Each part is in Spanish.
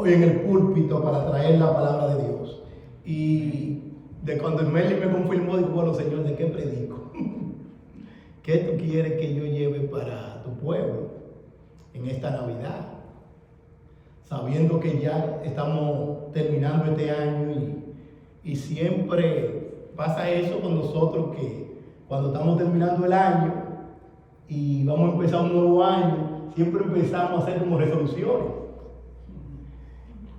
hoy en el púlpito para traer la palabra de Dios. Y de cuando Meli me confirmó, digo, bueno, Señor, ¿de qué predico? ¿Qué tú quieres que yo lleve para tu pueblo en esta Navidad? Sabiendo que ya estamos terminando este año y siempre pasa eso con nosotros, que cuando estamos terminando el año y vamos a empezar un nuevo año, siempre empezamos a hacer como resoluciones.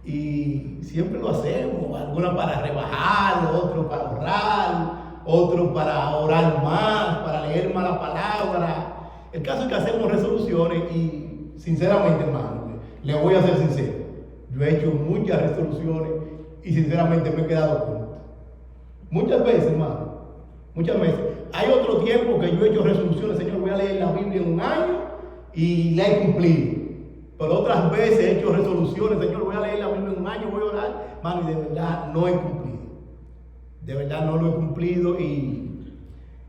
Y siempre lo hacemos, algunas para rebajar, otros para ahorrar, otros para orar más, para leer más la palabra. El caso es que hacemos resoluciones y sinceramente, hermano, le voy a ser sincero, yo he hecho muchas resoluciones y sinceramente me he quedado corto. Muchas veces, hermano, muchas veces. Hay otro tiempo que yo he hecho resoluciones, Señor, voy a leer la Biblia en un año y la he cumplido. Pero otras veces he hecho resoluciones, Señor, voy a leer la Biblia en un año, voy a orar, hermano, y de verdad no he cumplido. De verdad no lo he cumplido y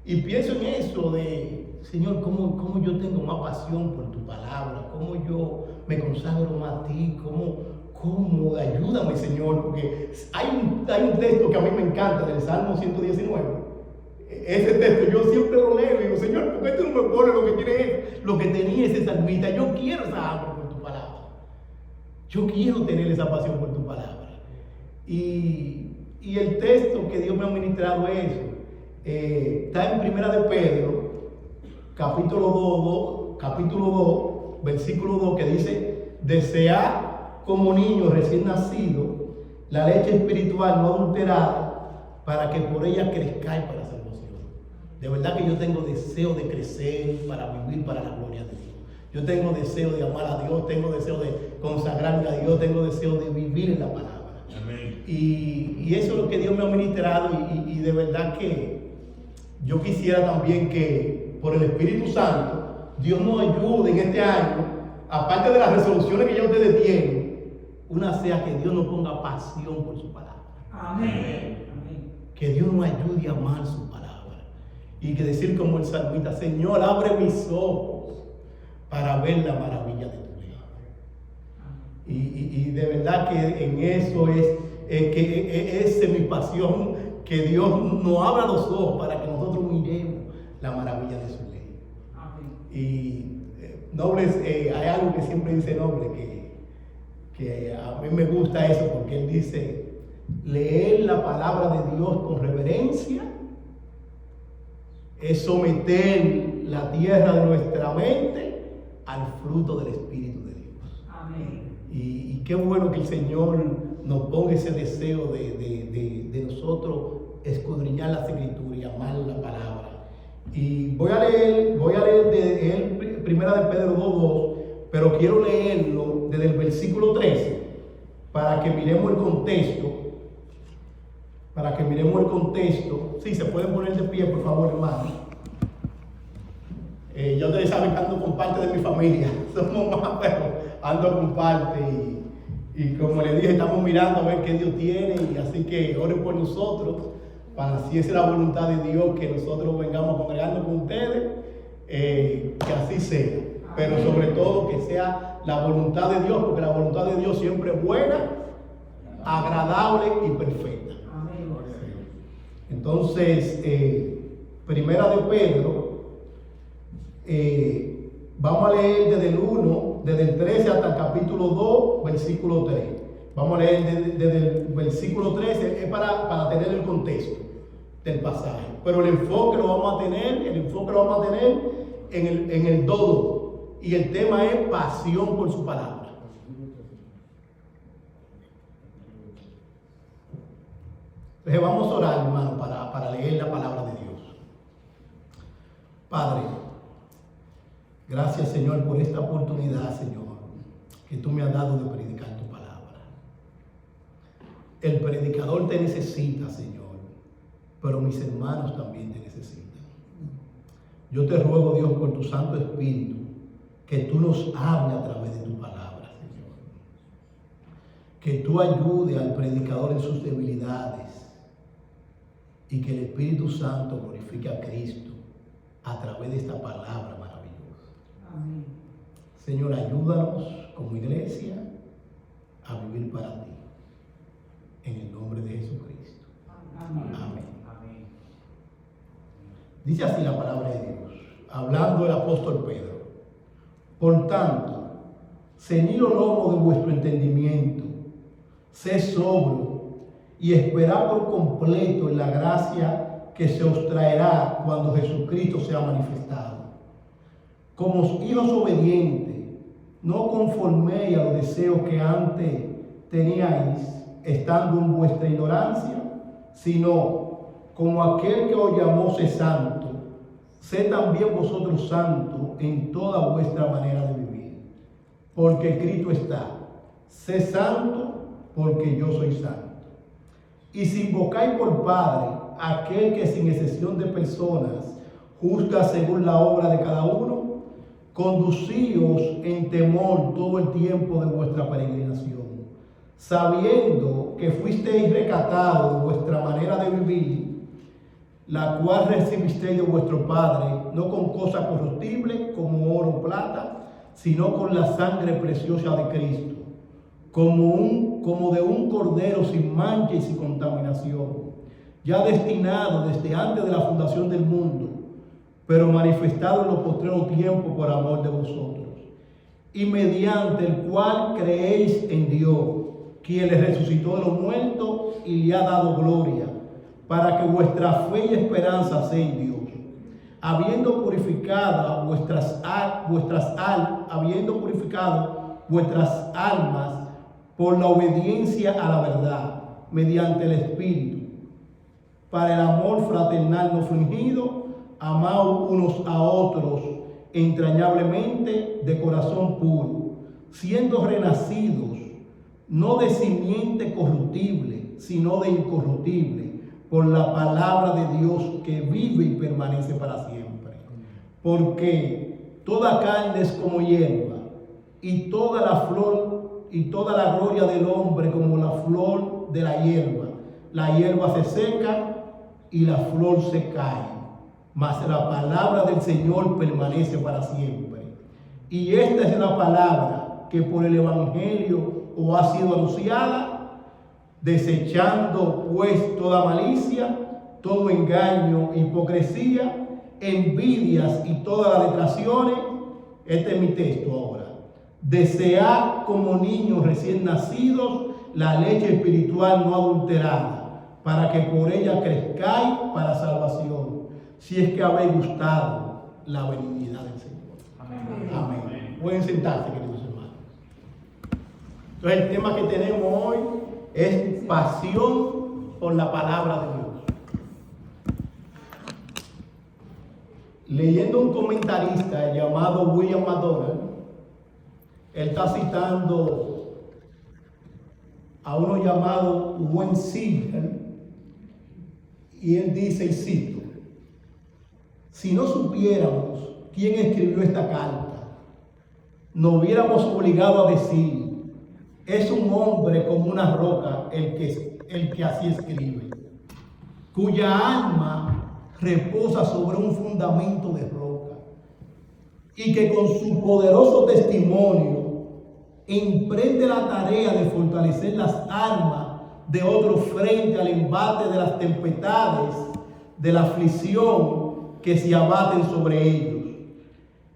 pienso en eso de, Señor, ¿cómo yo tengo más pasión por tu palabra? ¿Cómo yo me consagro más a ti? ¿Cómo? Ayúdame, Señor, porque hay un texto que a mí me encanta, del Salmo 119. Ese texto yo siempre lo leo y digo, Señor, ¿por qué tú no me pones lo que tenía ese salmista? Yo quiero esa hambre por tu palabra. Yo quiero tener esa pasión por tu palabra. Y el texto que Dios me ha ministrado es eso. Está en Primera de Pedro, capítulo 2, versículo 2, que dice: desead como niños recién nacidos la leche espiritual no adulterada, para que por ella crezcáis para salvación. De verdad que yo tengo deseo de crecer para vivir para la gloria de Dios. Yo tengo deseo de amar a Dios, tengo deseo de consagrarme a Dios, tengo deseo de vivir en la palabra. Amén. Y eso es lo que Dios me ha ministrado y de verdad que yo quisiera también que por el Espíritu Santo Dios nos ayude en este año, aparte de las resoluciones que ya ustedes tienen, una sea que Dios nos ponga pasión por su palabra. Amén. Que Dios nos ayude a amar su palabra. Y que decir como el salmista: Señor, abre mis ojos para ver la maravilla de tu ley. Y de verdad que en eso es mi pasión, que Dios nos abra los ojos para que nosotros miremos la maravilla de su ley. Y Nobles, hay algo que siempre dice Noble, que a mí me gusta eso, porque él dice: leer la palabra de Dios con reverencia es someter la tierra de nuestra mente al fruto del Espíritu de Dios. Amén. Y qué bueno que el Señor nos ponga ese deseo de nosotros escudriñar las Escrituras y amar la palabra. Y voy a leer de él, Primera de Pedro 2:2, pero quiero leerlo desde el versículo 13 para que miremos el contexto. Sí, se pueden poner de pie, por favor, hermano. Ya ustedes saben que ando con parte de mi familia. Somos más, pero ando con parte. Y como les dije, estamos mirando a ver qué Dios tiene. Y así que oren por nosotros, para si es la voluntad de Dios que nosotros vengamos congregando con ustedes, que así sea. Pero sobre todo que sea la voluntad de Dios, porque la voluntad de Dios siempre es buena, agradable y perfecta. Entonces, Primera de Pedro, vamos a leer desde el 13 hasta el capítulo 2, versículo 3. Vamos a leer desde el versículo 13, es para tener el contexto del pasaje. Pero el enfoque lo vamos a tener en el 2. Y el tema es pasión por su palabra. Entonces vamos a orar, hermano, para leer la palabra de Dios. Padre, gracias, Señor, por esta oportunidad, Señor, que tú me has dado de predicar tu palabra. El predicador te necesita, Señor, pero mis hermanos también te necesitan. Yo te ruego, Dios, por tu Santo Espíritu, que tú nos hables a través de tu palabra, Señor. Que tú ayudes al predicador en sus debilidades y que el Espíritu Santo glorifique a Cristo a través de esta palabra maravillosa. Amén. Señor, ayúdanos como iglesia a vivir para ti. En el nombre de Jesucristo. Amén. Dice así la palabra de Dios, hablando el apóstol Pedro. Por tanto, ceñid los lomos de vuestro entendimiento, sed sobrio y esperad por completo en la gracia que se os traerá cuando Jesucristo sea manifestado. Como hijos obedientes, no conforméis a los deseos que antes teníais, estando en vuestra ignorancia, sino como aquel que os llamó sed santo, sed también vosotros santos en toda vuestra manera de vivir. Porque escrito está, sed santo, porque yo soy santo. Y si invocáis por Padre aquel que sin excepción de personas juzga según la obra de cada uno, conducíos en temor todo el tiempo de vuestra peregrinación, sabiendo que fuisteis rescatados de vuestra manera de vivir, la cual recibisteis de vuestro Padre, no con cosas corruptibles como oro o plata, sino con la sangre preciosa de Cristo, como de un cordero sin mancha y sin contaminación, ya destinado desde antes de la fundación del mundo, pero manifestado en los postreros tiempos por amor de vosotros, y mediante el cual creéis en Dios, quien le resucitó de los muertos y le ha dado gloria, para que vuestra fe y esperanza sea en Dios, habiendo purificado vuestras almas por la obediencia a la verdad, mediante el Espíritu, para el amor fraternal no fingido, amaos unos a otros entrañablemente de corazón puro, siendo renacidos, no de simiente corruptible, sino de incorruptible, por la palabra de Dios que vive y permanece para siempre. Porque toda carne es como hierba, y toda la flor y toda la gloria del hombre como la flor de la hierba. La hierba se seca y la flor se cae, mas la palabra del Señor permanece para siempre. Y esta es la palabra que por el Evangelio os ha sido anunciada, desechando pues toda malicia, todo engaño, hipocresía, envidias y todas las detracciones. Este es mi texto ahora. Desead como niños recién nacidos la leche espiritual no adulterada, para que por ella crezcáis para salvación, si es que habéis gustado la benignidad del Señor. Amén. Amén. Pueden sentarse, queridos hermanos. Entonces el tema que tenemos hoy es pasión por la palabra de Dios. Leyendo un comentarista llamado William McDonald, él está citando a uno llamado Wayne Siegel, y él dice, y cito: si no supiéramos quién escribió esta carta, nos hubiéramos obligado a decir, es un hombre como una roca el que así escribe, cuya alma reposa sobre un fundamento de roca, y que con su poderoso testimonio emprende la tarea de fortalecer las armas de otros frente al embate de las tempestades, de la aflicción que se abaten sobre ellos,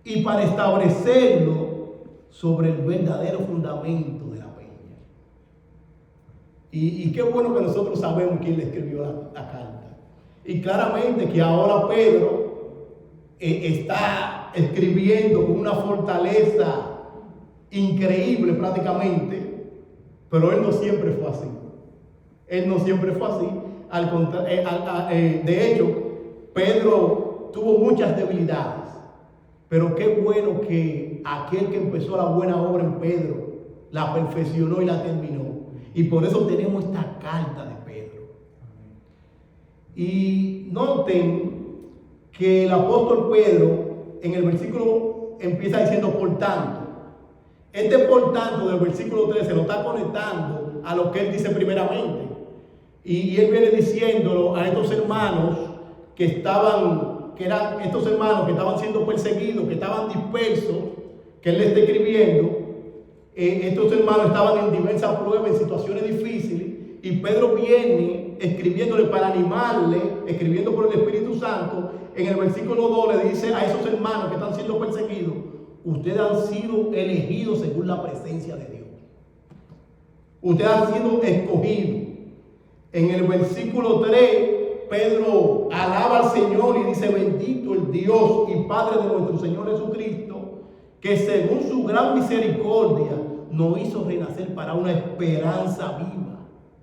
y para establecerlo sobre el verdadero fundamento de la peña. Y qué bueno que nosotros sabemos quién le escribió la carta. Y claramente que ahora Pedro está escribiendo con una fortaleza increíble prácticamente, pero él no siempre fue así. Él no siempre fue así. Al de hecho, Pedro tuvo muchas debilidades, pero qué bueno que aquel que empezó la buena obra en Pedro la perfeccionó y la terminó. Y por eso tenemos esta carta de Pedro. Y noten que el apóstol Pedro en el versículo empieza diciendo por tanto. Este por tanto del versículo 13 lo está conectando a lo que él dice primeramente. Y él viene diciéndolo a estos hermanos que eran estos hermanos que estaban siendo perseguidos, que estaban dispersos, que él le está escribiendo. estos hermanos estaban en diversas pruebas, en situaciones difíciles, y Pedro viene escribiéndole para animarle, escribiendo por el Espíritu Santo. En el versículo 2 le dice a esos hermanos que están siendo perseguidos: ustedes han sido elegidos según la presencia de Dios. Ustedes han sido escogidos. En el versículo 3, Pedro alaba al Señor y dice: bendito el Dios y Padre de nuestro Señor Jesucristo, que según su gran misericordia nos hizo renacer para una esperanza viva.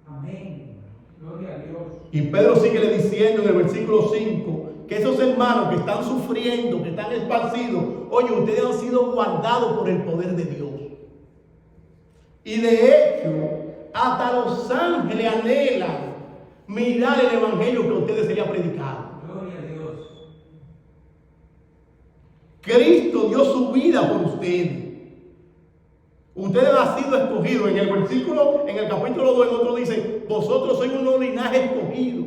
Amén. Gloria a Dios. Y Pedro sigue diciendo en el versículo 5 que esos hermanos que están sufriendo, que están esparcidos, oye, ustedes han sido guardados por el poder de Dios. Y de hecho, hasta los ángeles anhelan mirar el evangelio que a ustedes sería predicado. Gloria a Dios. Cristo dio su vida por ustedes. Ustedes han sido escogidos. En el versículo, en el capítulo 2, en otro dice: vosotros sois un linaje escogido.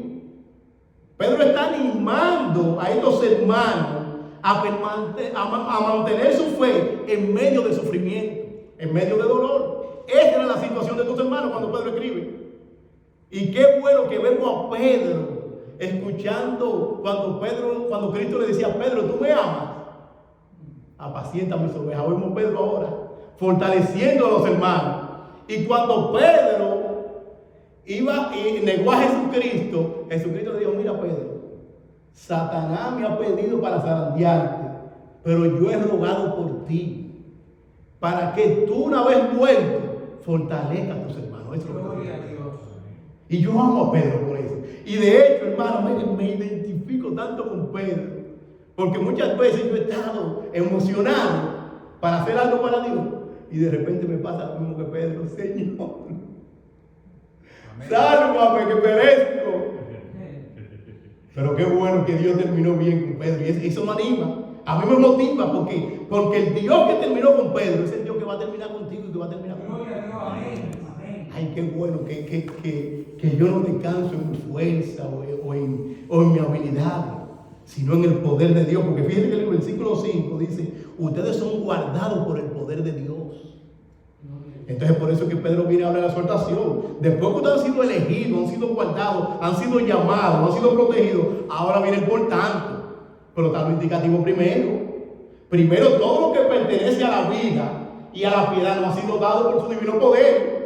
Pedro está animando a estos hermanos a mantener su fe en medio de sufrimiento, en medio de dolor. Esa era la situación de estos hermanos cuando Pedro escribe. Y qué bueno que vemos a Pedro escuchando cuando Cristo le decía: Pedro, ¿tú me amas? Apacienta mis ovejas. Vemos a Pedro ahora fortaleciendo a los hermanos. Y cuando Pedro iba y negó a Jesucristo, Jesucristo le dijo: mira, Pedro, Satanás me ha pedido para zarandearte, pero yo he rogado por ti, para que tú, una vez muerto, fortalezcas a tus hermanos. Eso es lo que Gloria a Dios. y yo amo a Pedro por eso. Y de hecho, hermano, me identifico tanto con Pedro, porque muchas veces yo he estado emocionado para hacer algo para Dios, y de repente me pasa lo mismo que Pedro: Señor, sálvame que perezco. Pero qué bueno que Dios terminó bien con Pedro, y eso me anima. A mí me motiva porque el Dios que terminó con Pedro es el Dios que va a terminar contigo y que va a terminar contigo. Gloria a Dios. Amén. Amén. Ay, qué bueno que yo no descanso en mi fuerza o en mi habilidad, sino en el poder de Dios. Porque fíjense que en el versículo 5 dice: ustedes son guardados por el poder de Dios. Entonces por eso es que Pedro viene a hablar de la exhortación. Después que ustedes han sido elegidos, han sido guardados, han sido llamados, han sido protegidos, ahora viene el por tanto. Pero está lo indicativo primero. Primero, todo lo que pertenece a la vida y a la piedad nos ha sido dado por su divino poder.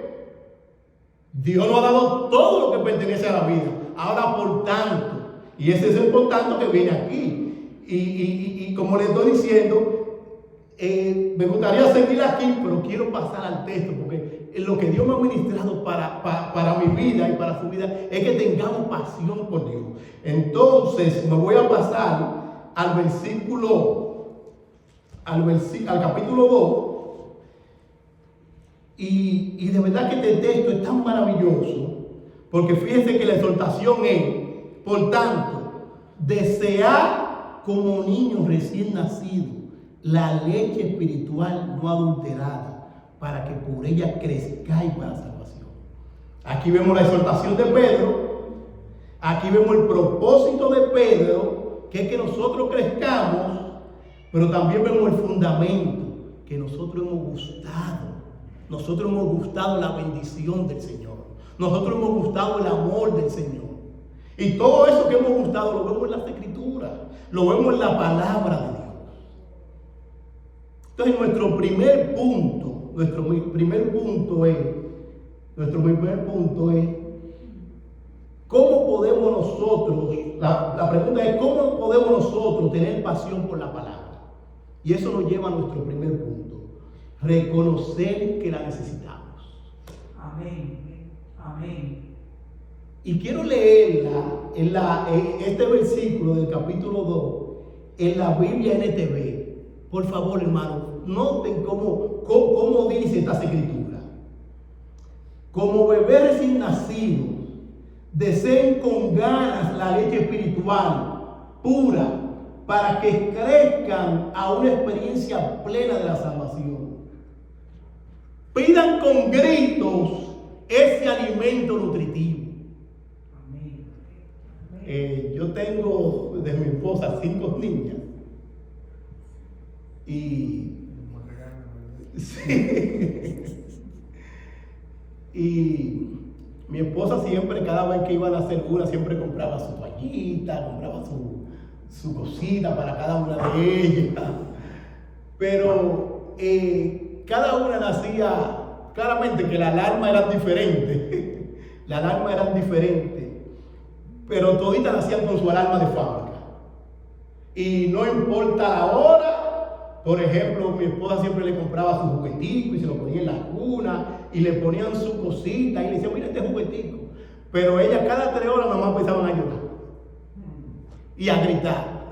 Dios nos ha dado todo lo que pertenece a la vida. Ahora, por tanto, y ese es el por tanto que viene aquí. Y como le estoy diciendo, me gustaría seguir aquí, pero quiero pasar al texto, porque lo que Dios me ha ministrado para mi vida y para su vida es que tengamos pasión por Dios. Entonces, me voy a pasar al capítulo 2. Y de verdad que este texto es tan maravilloso, porque fíjense que la exhortación es: por tanto, desead como niños recién nacidos la leche espiritual no adulterada, para que por ella crezcáis para salvación. Aquí vemos la exhortación de Pedro, aquí vemos el propósito de Pedro, que es que nosotros crezcamos, pero también vemos el fundamento, que nosotros hemos gustado la bendición del Señor, nosotros hemos gustado el amor del Señor. Y todo eso que hemos gustado lo vemos en las Escrituras, lo vemos en la palabra de Dios. Entonces nuestro primer punto es ¿cómo podemos nosotros, la pregunta es ¿cómo podemos nosotros tener pasión por la palabra? Y eso nos lleva a nuestro primer punto: reconocer que la necesitamos. Amén. Amén. Y quiero leerla este versículo del capítulo 2 en la Biblia NTV. Por favor, hermano, noten cómo dice esta escritura. Como bebés recién nacidos, deseen con ganas la leche espiritual pura, para que crezcan a una experiencia plena de la salvación. Pidan con gritos ese alimento nutritivo. Yo tengo de mi esposa 5 niñas. Y Sí. Y mi esposa siempre, cada vez que iban a hacer una, siempre compraba su toallita, compraba su cosita para cada una de ellas. Pero cada una nacía, claramente que la alarma era diferente. La alarma era diferente. Pero toditas nacían con su alarma de fábrica. Y no importa la hora, por ejemplo, mi esposa siempre le compraba su juguetico y se lo ponía en la cuna y le ponían su cosita y le decía, mira este juguetico. Pero ella cada 3 horas nomás empezaban a llorar y a gritar.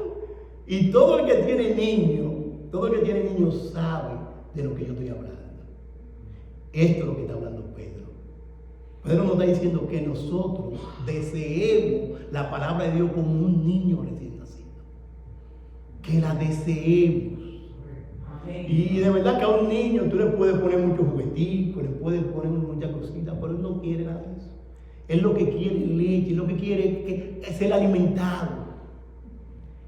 Y todo el que tiene niño sabe de lo que yo estoy hablando. Esto es lo que está hablando Pedro. Pedro nos está diciendo que nosotros deseemos la palabra de Dios como un niño recién nacido. Que la deseemos. Y de verdad que a un niño tú le puedes poner muchos jugueticos, le puedes poner muchas cositas, pero él no quiere nada de eso. Él lo que quiere es leche, él lo que quiere es ser alimentado.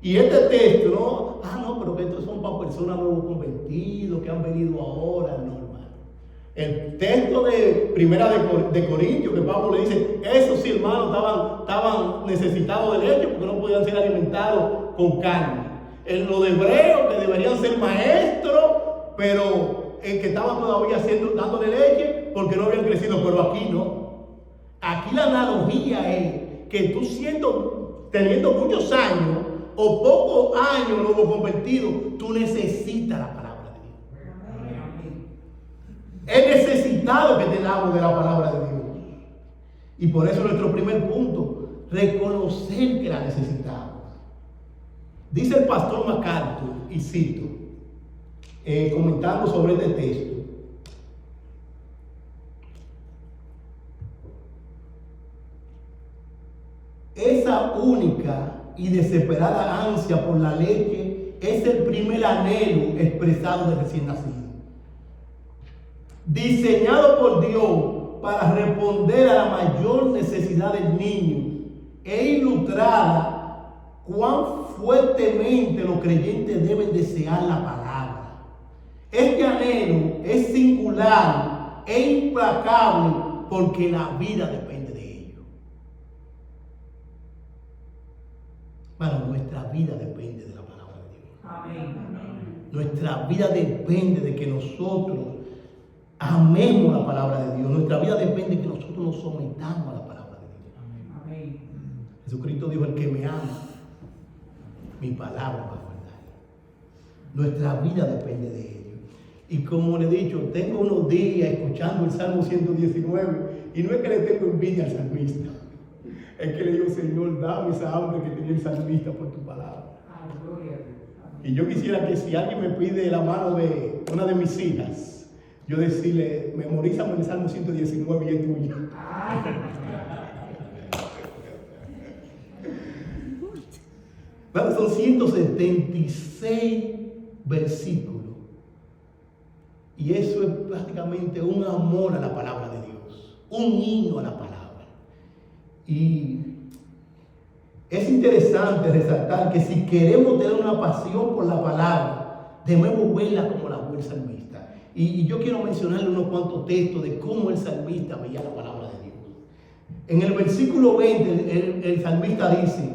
Y este texto, no, pero que estos son para personas nuevos convertidos, que han venido ahora, no, hermano. El texto de Primera de Corintios, que Pablo le dice, esos sí, hermanos, estaban necesitados de leche porque no podían ser alimentados con carne. En lo de Hebreos, que deberían ser maestros, pero que estaban todavía dándole leche porque no habían crecido, pero aquí no. Aquí la analogía es que tú teniendo muchos años o pocos años nuevo convertido, tú necesitas la palabra de Dios. Es necesitado que tengamos de la palabra de Dios. Y por eso nuestro primer punto, reconocer que la necesitamos. Dice el pastor MacArthur, y cito, comentando sobre este texto: esa única y desesperada ansia por la leche es el primer anhelo expresado del recién nacido, diseñado por Dios para responder a la mayor necesidad del niño e ilustrada cuán fuertemente los creyentes deben desear la palabra. Este anhelo es singular e implacable porque la vida depende de ello. Bueno, nuestra vida depende de la palabra de Dios. Amén. Nuestra vida depende de que nosotros amemos la palabra de Dios. Nuestra vida depende de que nosotros nos sometamos a la palabra de Dios. Amén. Jesucristo dijo, el que me ama, mi palabra va a guardar. Nuestra vida depende de ello. Y como le he dicho, tengo unos días escuchando el Salmo 119 y no es que le tengo envidia al salmista. Es que le digo, Señor, dame esa hambre que tenía el salmista por tu palabra. Y yo quisiera que si alguien me pide la mano de una de mis hijas, yo decirle, memorízame el Salmo 119 y es tuyo. Son 176 versículos. Y eso es prácticamente un amor a la palabra de Dios, un himno a la palabra. Y es interesante resaltar que si queremos tener una pasión por la palabra, debemos verla como la fue el salmista. Y yo quiero mencionarle unos cuantos textos de cómo el salmista veía la palabra de Dios. En el versículo 20, el salmista dice: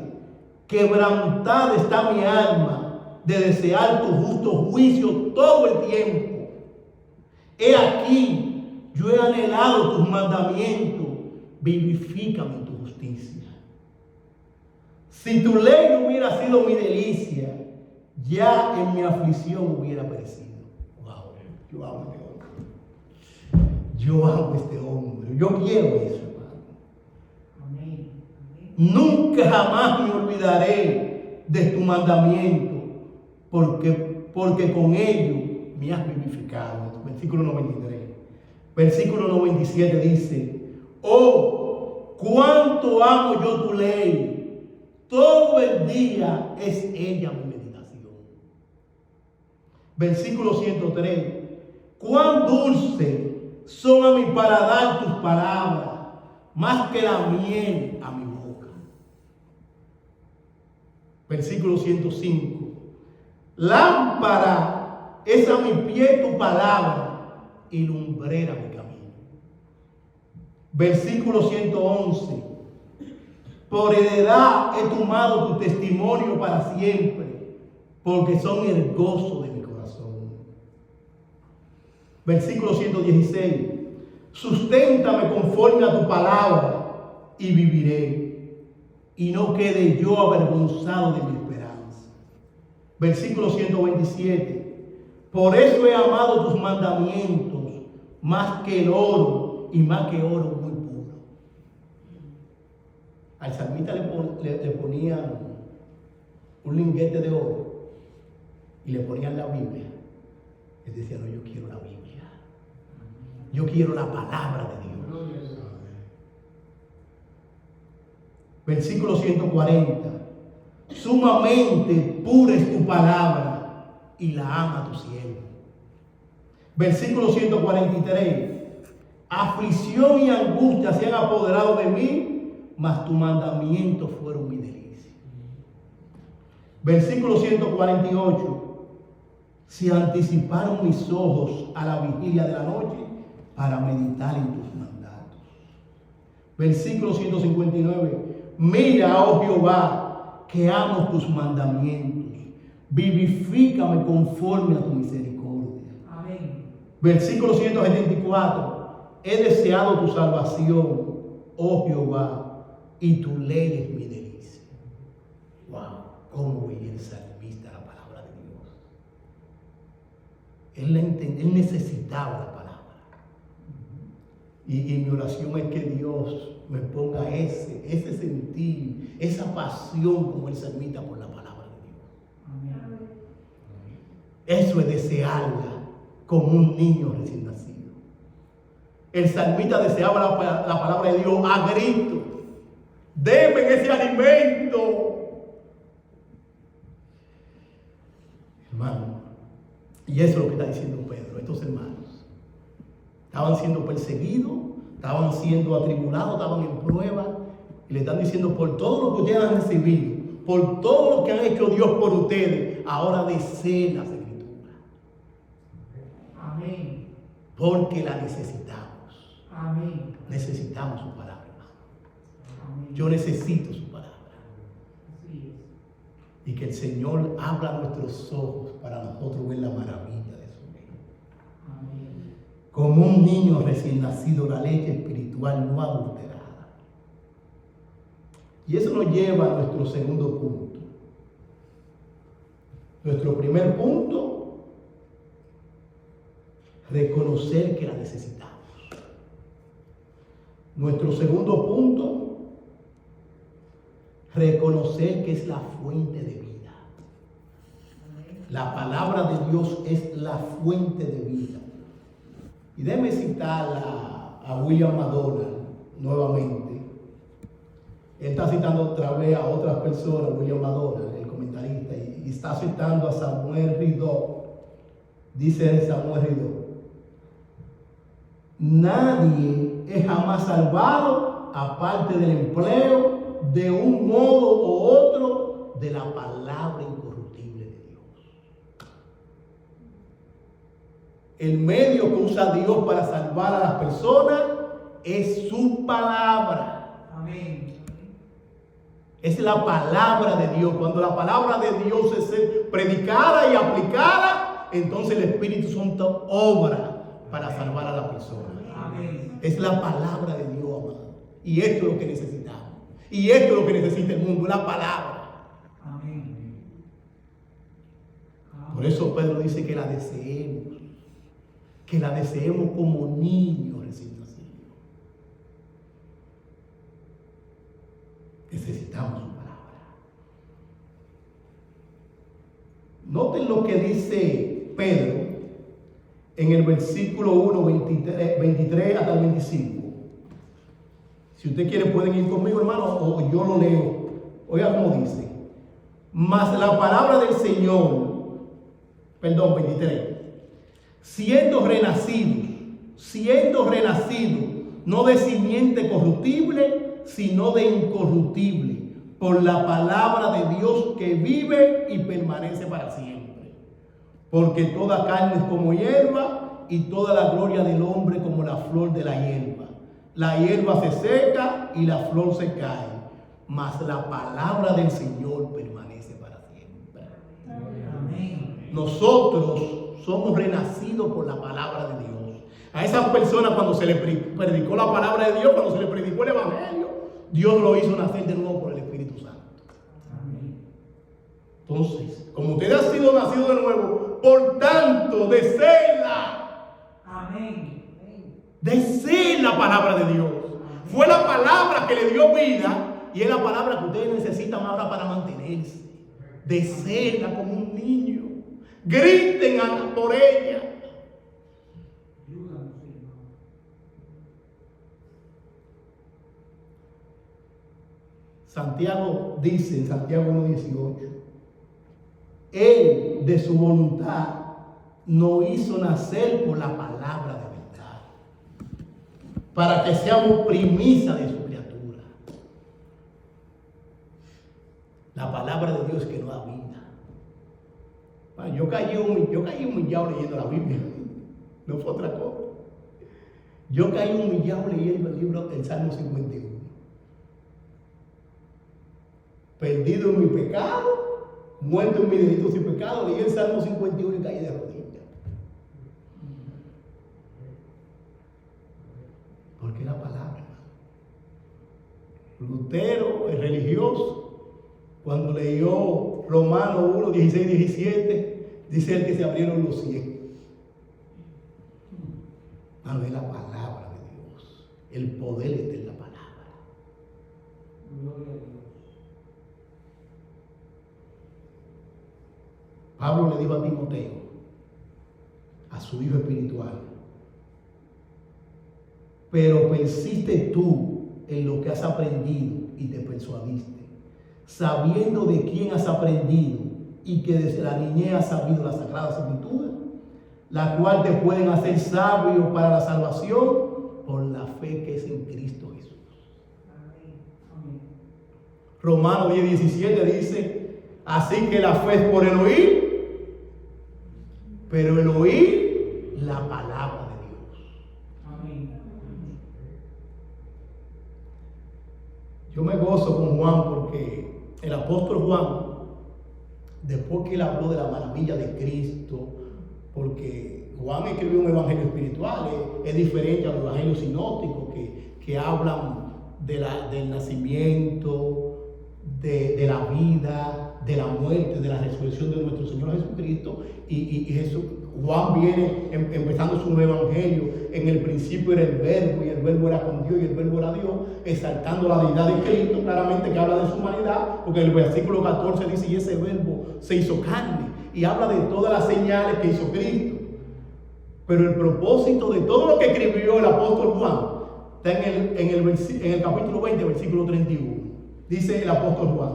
quebrantada está mi alma de desear tu justo juicio todo el tiempo. He aquí, yo he anhelado tus mandamientos, vivifícame en tu justicia. Si tu ley no hubiera sido mi delicia, ya en mi aflicción hubiera perecido. Wow, yo amo a este hombre. Yo amo a este hombre. Yo quiero eso, hermano. Amén. Nunca jamás me olvidaré de tu mandamiento, porque con ello me has vivificado. Versículo 93. Versículo 97 dice: oh, cuánto amo yo tu ley, todo el día es ella mi meditación. Versículo 103. Cuán dulce son a mi paladar tus palabras, más que la miel a mi boca. Versículo 105. Lámpara es a mi pie tu palabra y lumbrera mi camino. Versículo 111. Por heredad he tomado tu testimonio para siempre, porque son el gozo de mi corazón. Versículo 116. Susténtame conforme a tu palabra y viviré, y no quede yo avergonzado de mi esperanza. Versículo 127. Por eso he amado tus mandamientos más que el oro y más que oro muy puro. Al salmista le ponían un lingote de oro y le ponían la Biblia. Él decía, no, yo quiero la Biblia. Yo quiero la palabra de Dios. Versículo 140. Sumamente pura es tu palabra y la ama tu siervo. Versículo 143. Aflicción y angustia se han apoderado de mí, mas tus mandamientos fueron mi delicia. Versículo 148. Se anticiparon mis ojos a la vigilia de la noche para meditar en tus mandatos. Versículo 159. Mira, oh Jehová, que amo tus mandamientos. Vivifícame conforme a tu misericordia. Amén. Versículo 174. He deseado tu salvación, oh Jehová, y tu ley es mi delicia. Wow, cómo veía el salmista la palabra de Dios. Él necesitaba la palabra. Y mi oración es que Dios me ponga ese sentir, esa pasión como el salmista por la palabra de Dios. Amén. Eso es desearla como un niño recién nacido. El salmista deseaba la palabra de Dios a grito. Deme ese alimento. Hermano, y eso es lo que está diciendo Pedro. Estos hermanos estaban siendo perseguidos, estaban siendo atribulados, estaban en prueba, y le están diciendo, por todo lo que ustedes han recibido, por todo lo que han hecho Dios por ustedes, ahora deseen las escrituras. Amén. Porque la necesitamos. Amén. Necesitamos su palabra, hermano. Amén. Yo necesito su palabra. Así es. Y que el Señor abra nuestros ojos para nosotros ver la maravilla de su reino. Amén. Como un niño recién nacido, la leche espiritual no adulterada. Y eso nos lleva a nuestro segundo punto. Nuestro primer punto, reconocer que la necesitamos. Nuestro segundo punto, reconocer que es la fuente de vida. La palabra de Dios es la fuente de vida. Y déjeme citar a William McDonald nuevamente. Él está citando otra vez a otras personas, William McDonald, el comentarista, y está citando a Samuel Rideau. Dice Samuel Rideau: nadie es jamás salvado aparte del empleo de un modo u otro de la palabra incorruptible de Dios. El medio que usa Dios para salvar a las personas es su palabra. Amén. Es la palabra de Dios. Cuando la palabra de Dios es predicada y aplicada, entonces el Espíritu Santo obra para salvar a la persona. Amén. Es la palabra de Dios, amado. Y esto es lo que necesitamos. Y esto es lo que necesita el mundo, la palabra. Amén. Por eso Pedro dice que la deseemos como niños recién nacidos. Necesitamos su palabra. Noten lo que dice Pedro en el versículo 1, 23 hasta el 25. Si usted quiere pueden ir conmigo, hermano, o yo lo leo. Oiga cómo dice: mas la palabra del Señor, 23, siendo renacidos, no de simiente corruptible, sino de incorruptible, por la palabra de Dios que vive y permanece para siempre. Porque toda carne es como hierba, y toda la gloria del hombre como la flor de la hierba. La hierba se seca y la flor se cae, mas la palabra del Señor permanece para siempre. Amén. Nosotros somos renacidos por la palabra de Dios. A esas personas, cuando se les predicó la palabra de Dios, cuando se les predicó el Evangelio, Dios lo hizo nacer de nuevo por el Espíritu Santo. Amén. Entonces, como usted ha sido nacido de nuevo, por tanto, deséela. Amén. Deseen la palabra de Dios. Fue la palabra que le dio vida y es la palabra que ustedes necesitan ahora para mantenerse. Deseenla como un niño. Griten por ella. Ayúdanos, Señor. Santiago dice en Santiago 1:18, Él de su voluntad nos hizo nacer por la palabra de verdad, para que seamos primicia de su criatura. La palabra de Dios que nos da vida. Bueno, yo caí humillado leyendo la Biblia, no fue otra cosa. Yo caí humillado leyendo el libro del Salmo 51. Perdido en mi pecado, muerto en mi delitos y pecado, leí el Salmo 51 y caí de rodillas. Porque la palabra, Lutero, el religioso, cuando leyó Romanos 1, 16, 17, dice él que se abrieron los cielos. Mano, es la palabra de Dios. El poder está en la palabra. Gloria a Dios. Pablo le dijo a Timoteo, a su hijo espiritual, pero persiste tú en lo que has aprendido y te persuadiste, sabiendo de quién has aprendido y que desde la niñez has sabido las sagradas escrituras, la cual te pueden hacer sabio para la salvación por la fe que es en Cristo Jesús. Amén. Romanos 10:17 dice, así que la fe es por el oír, pero el oír la palabra de Dios. Amén. Yo me gozo con Juan porque el apóstol Juan, después que él habló de la maravilla de Cristo, porque Juan escribió un evangelio espiritual, es diferente a los evangelios sinópticos que hablan del nacimiento, de la vida, de la muerte, de la resurrección de nuestro Señor Jesucristo. Y Juan viene empezando su nuevo evangelio. En el principio era el verbo, y el verbo era con Dios, y el verbo era Dios, exaltando la deidad de Cristo, claramente que habla de su humanidad, porque en el versículo 14 dice, y ese verbo se hizo carne, y habla de todas las señales que hizo Cristo. Pero el propósito de todo lo que escribió el apóstol Juan está en el capítulo 20, versículo 31. Dice el apóstol Juan,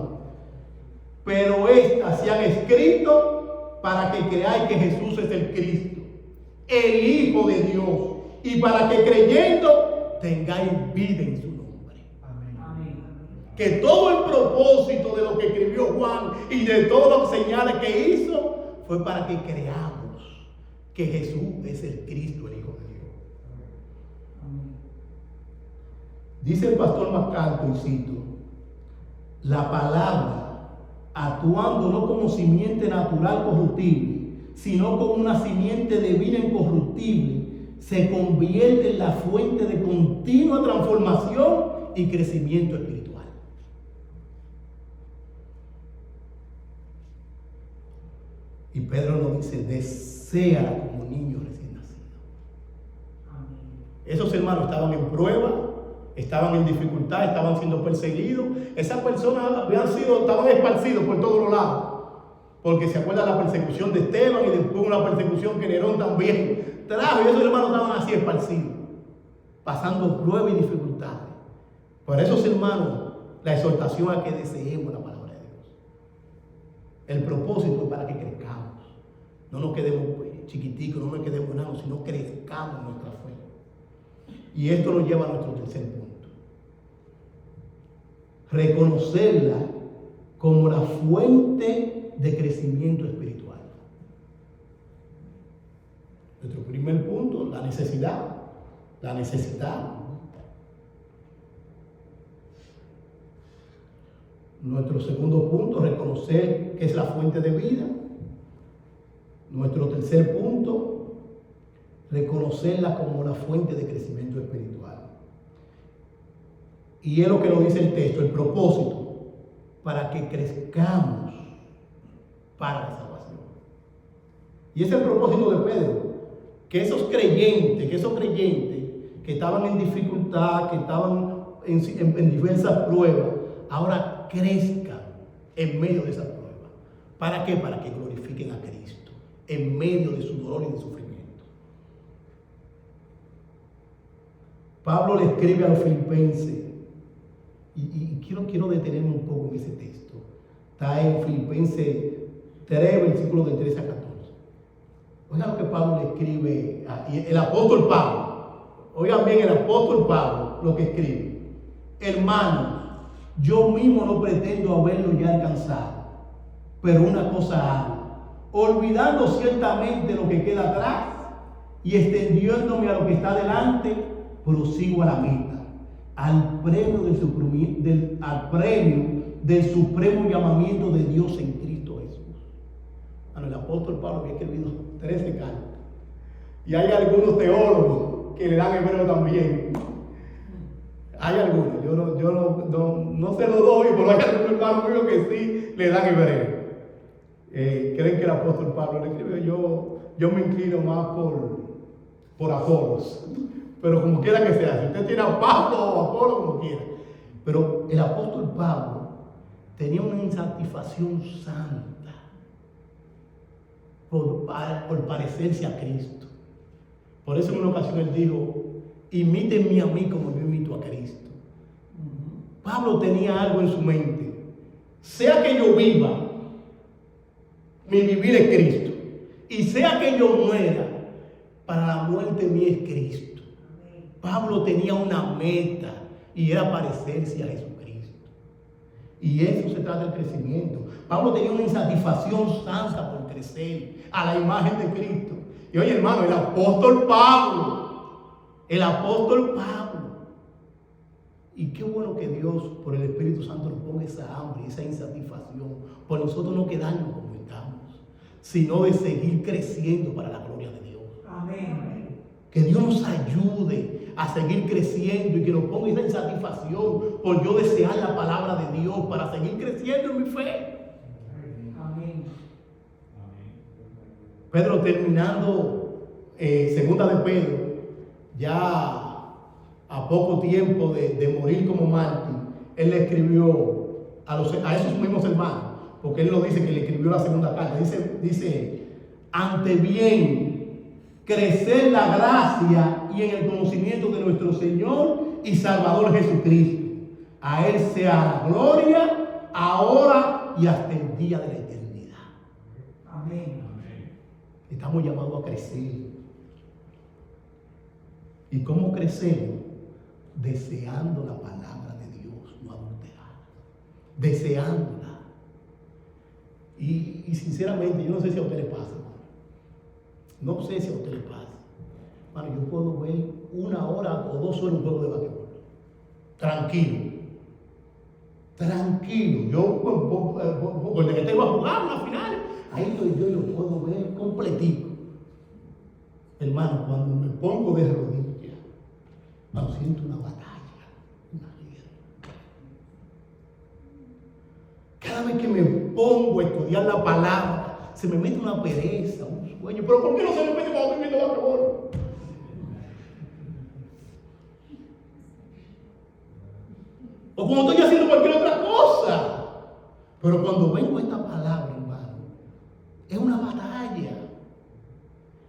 pero estas se han escrito para que creáis que Jesús es el Cristo, el Hijo de Dios, y para que creyendo tengáis vida en su nombre. Amén. Que todo el propósito de lo que escribió Juan y de todas las señales que hizo fue para que creamos que Jesús es el Cristo, el Hijo de Dios. Amén. Dice el pastor MacArthur, y cito, la palabra, actuando no como simiente natural corruptible, sino como una simiente divina incorruptible, se convierte en la fuente de continua transformación y crecimiento espiritual. Y Pedro nos dice, deséala como niño recién nacido. Amén. Esos hermanos estaban en prueba, estaban en dificultad, estaban siendo perseguidos. Esas personas estaban esparcidos por todos los lados. Porque se acuerdan la persecución de Esteban y después una persecución que Nerón también trajo. Y esos hermanos estaban así esparcidos, pasando pruebas y dificultades. Por esos hermanos, la exhortación a que deseemos la palabra de Dios. El propósito es para que crezcamos. No nos quedemos chiquiticos, no nos quedemos enanos, sino crezcamos en nuestra fe. Y esto nos lleva a nuestro tercer punto. Reconocerla como la fuente de crecimiento espiritual. Nuestro primer punto, la necesidad. La necesitamos. Nuestro segundo punto, reconocer que es la fuente de vida. Nuestro tercer punto, reconocerla como la fuente de crecimiento espiritual. Y es lo que nos dice el texto, el propósito, para que crezcamos para la salvación. Y ese es el propósito de Pedro, que esos creyentes que estaban en dificultad, que estaban en diversas pruebas, ahora crezcan en medio de esas pruebas. ¿Para qué? Para que glorifiquen a Cristo en medio de su dolor y de sufrimiento. Pablo le escribe a los filipenses, y quiero detenerme un poco en ese texto. Está en Filipenses 3, versículos del 13 a 14. Oigan lo que Pablo le escribe, el apóstol Pablo. Oigan bien, el apóstol Pablo lo que escribe. Hermanos, yo mismo no pretendo haberlo ya alcanzado, pero una cosa hago, olvidando ciertamente lo que queda atrás y extendiéndome a lo que está delante, prosigo a la meta, al premio del supremo llamamiento de Dios en Cristo Jesús. Bueno, el apóstol Pablo había escrito 13 cartas. Y hay algunos teólogos que le dan hebreo también. Hay algunos, yo no se lo doy, pero hay algunos hermanos míos que sí le dan hebreo. Creen que el apóstol Pablo le escribió, yo me inclino más por Apolos. Pero como quiera que sea, si usted tiene a Pablo o Apolo, como quiera. Pero el apóstol Pablo tenía una insatisfacción santa por parecerse a Cristo. Por eso en una ocasión él dijo, imítenme a mí como yo imito a Cristo. Pablo tenía algo en su mente. Sea que yo viva, mi vivir es Cristo. Y sea que yo muera, para la muerte mía es Cristo. Pablo tenía una meta y era parecerse a Jesucristo. Y eso se trata del crecimiento. Pablo tenía una insatisfacción santa por crecer a la imagen de Cristo. Y oye, hermano, el apóstol Pablo. Y qué bueno que Dios, por el Espíritu Santo, nos ponga esa hambre, esa insatisfacción, por nosotros no quedarnos como estamos, sino de seguir creciendo para la gloria de Dios. Amén. Que Dios nos ayude a seguir creciendo y que nos ponga esa insatisfacción por yo desear la palabra de Dios para seguir creciendo en mi fe. Amén. Pedro, terminando segunda de Pedro, ya a poco tiempo de morir como mártir, él le escribió a esos mismos hermanos, porque él lo dice que le escribió la segunda carta. Dice, ante bien, crecer la gracia y en el conocimiento de nuestro Señor y Salvador Jesucristo. A Él sea la gloria, ahora y hasta el día de la eternidad. Amén. Estamos llamados a crecer. ¿Y cómo crecemos? Deseando la palabra de Dios, no adulterada. Deseándola. Y sinceramente, yo no sé si a usted le pasa, hermano. No sé si a usted le pasa. Hermano, yo puedo ver 1 hora o 2 horas un juego de basquetbol. Tranquilo. Yo, desde que tengo a jugar una final, ahí estoy yo y lo puedo ver completico. Hermano, cuando me pongo de rodillas, cuando siento una batalla, una guerra. Cada vez que me pongo a estudiar la palabra, se me mete una pereza, un sueño. ¿Pero por qué no se me mete cuando estoy viendo basquetbol? O cuando estoy haciendo cualquier otra cosa. Pero cuando vengo a esta palabra, hermano, es una batalla.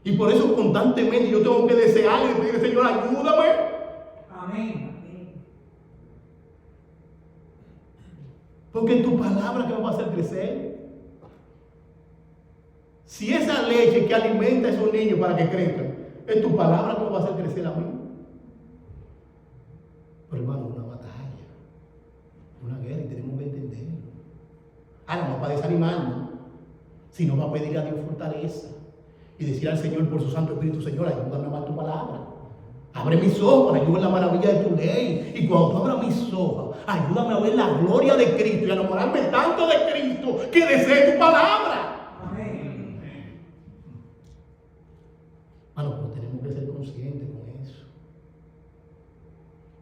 Y por eso constantemente yo tengo que desear y pedir, Señor, ayúdame. Amén. Porque es tu palabra que me va a hacer crecer. Si esa leche que alimenta a esos niños para que crezcan, es tu palabra que me va a hacer crecer a mí. Pero hermano, una batalla, una guerra, y tenemos que entenderlo. Ahora no para desanimarnos, sino para pedir a Dios fortaleza. Y decir al Señor por su Santo Espíritu: Señor, ayúdame a amar tu palabra. Abre mis ojos para yo ver la maravilla de tu ley. Y cuando tú abras mis ojos, ayúdame a ver la gloria de Cristo y a enamorarme tanto de Cristo que desee tu palabra. Amén. Bueno, pues tenemos que ser conscientes con eso.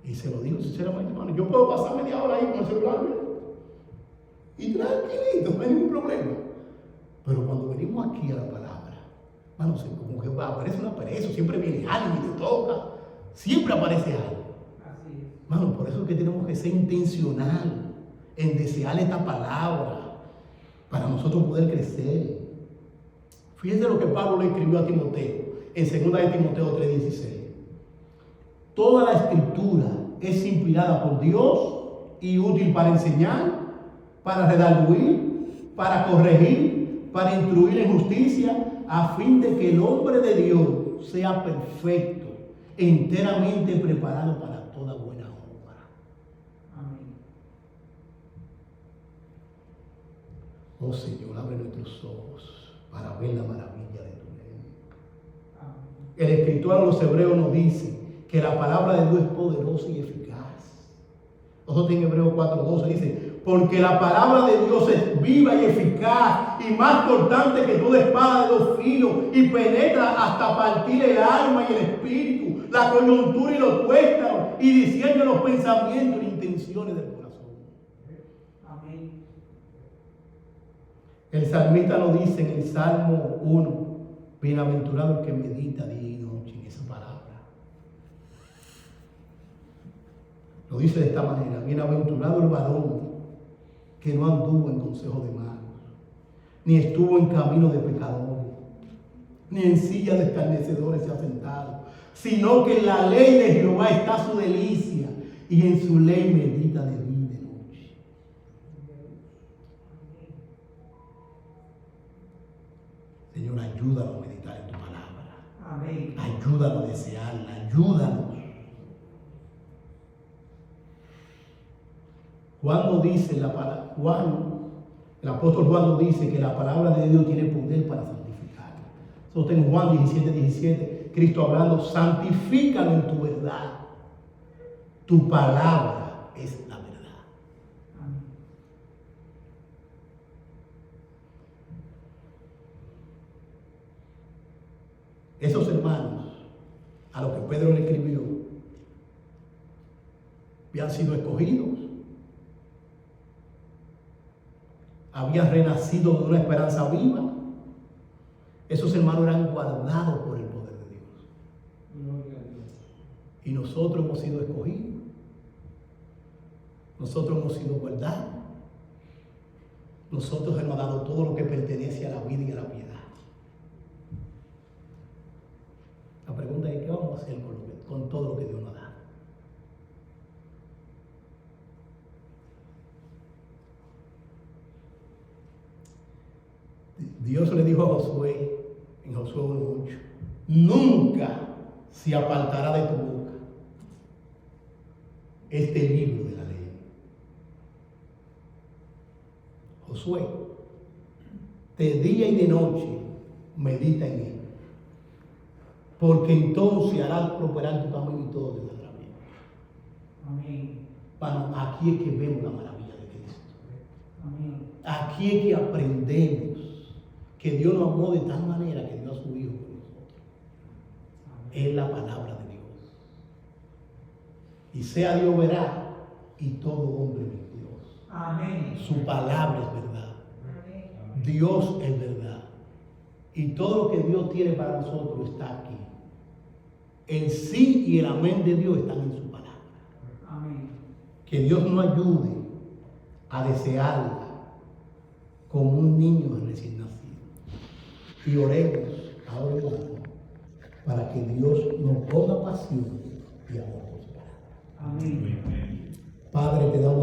Y se lo digo sinceramente, hermano. Yo puedo pasar media hora ahí con el celular, ¿verdad? Y tranquilito, no hay ningún problema. Pero cuando venimos aquí a la palabra, hermano, como que aparece una pereza, siempre viene alguien y te toca. Siempre aparece algo. Así es. Hermano, por eso es que tenemos que ser intencional en desear esta palabra para nosotros poder crecer. Fíjense lo que Pablo le escribió a Timoteo en 2 de Timoteo 3:16. Toda la escritura es inspirada por Dios y útil para enseñar, para redarguir, para corregir, para instruir en justicia, a fin de que el hombre de Dios sea perfecto, enteramente preparado para toda buena obra. Amén. Oh Señor, abre nuestros ojos para ver la maravilla de tu ley. Amén. El escritor a los hebreos nos dice que la palabra de Dios es poderosa y eficaz. Nosotros en Hebreos 4:12 dice: porque la palabra de Dios es viva y eficaz y más cortante que toda espada de dos filos y penetra hasta partir el alma y el espíritu, la coyuntura y los tuétanos, y discierne los pensamientos e intenciones del corazón. Amén. El salmista nos dice en el Salmo 1: bienaventurado el que medita día y noche en esa palabra. Lo dice de esta manera: bienaventurado el varón que no anduvo en consejo de malos, ni estuvo en camino de pecadores, ni en silla de escarnecedores se ha sentado, sino que en la ley de Jehová está su delicia, y en su ley medita de día y de noche. Señor, ayúdanos a meditar en tu palabra. Amén. Ayúdanos a desearla, ayúdanos. Juan nos dice, el apóstol Juan nos dice que la palabra de Dios tiene poder para santificar. Nosotros en Juan 17:17, Cristo hablando: santifícalo en tu verdad. Tu palabra es la verdad. Amén. Esos hermanos a los que Pedro le escribió habían sido escogidos, habían renacido de una esperanza viva. Esos hermanos eran guardados por el poder de Dios. Gloria a Dios. Y nosotros hemos sido escogidos. Nosotros hemos sido guardados. Nosotros hemos dado todo lo que pertenece a la vida y a la piedad. La pregunta es: ¿qué vamos a hacer con todo lo que Dios nos da? Dios le dijo a Josué en Josué 1:8: nunca se apartará de tu boca este libro de la ley. Josué, de día y de noche medita en él, porque entonces harás prosperar tu camino y todo te saldrá bien. Amén. Bueno, aquí es que vemos la maravilla de Cristo. Amén. Aquí es que aprendemos que Dios nos amó de tal manera que dio a su Hijo por nosotros. Es la palabra de Dios. Y sea Dios verá y todo hombre es Dios. Amén. Su palabra es verdad. Dios es verdad. Y todo lo que Dios tiene para nosotros está aquí. El sí y el amén de Dios están en su palabra. Amén. Que Dios nos ayude a desearla como un niño recién nacido. Y oremos ahora, hermano, para que Dios nos ponga pasión y amor por su palabra. Amén. Padre, te damos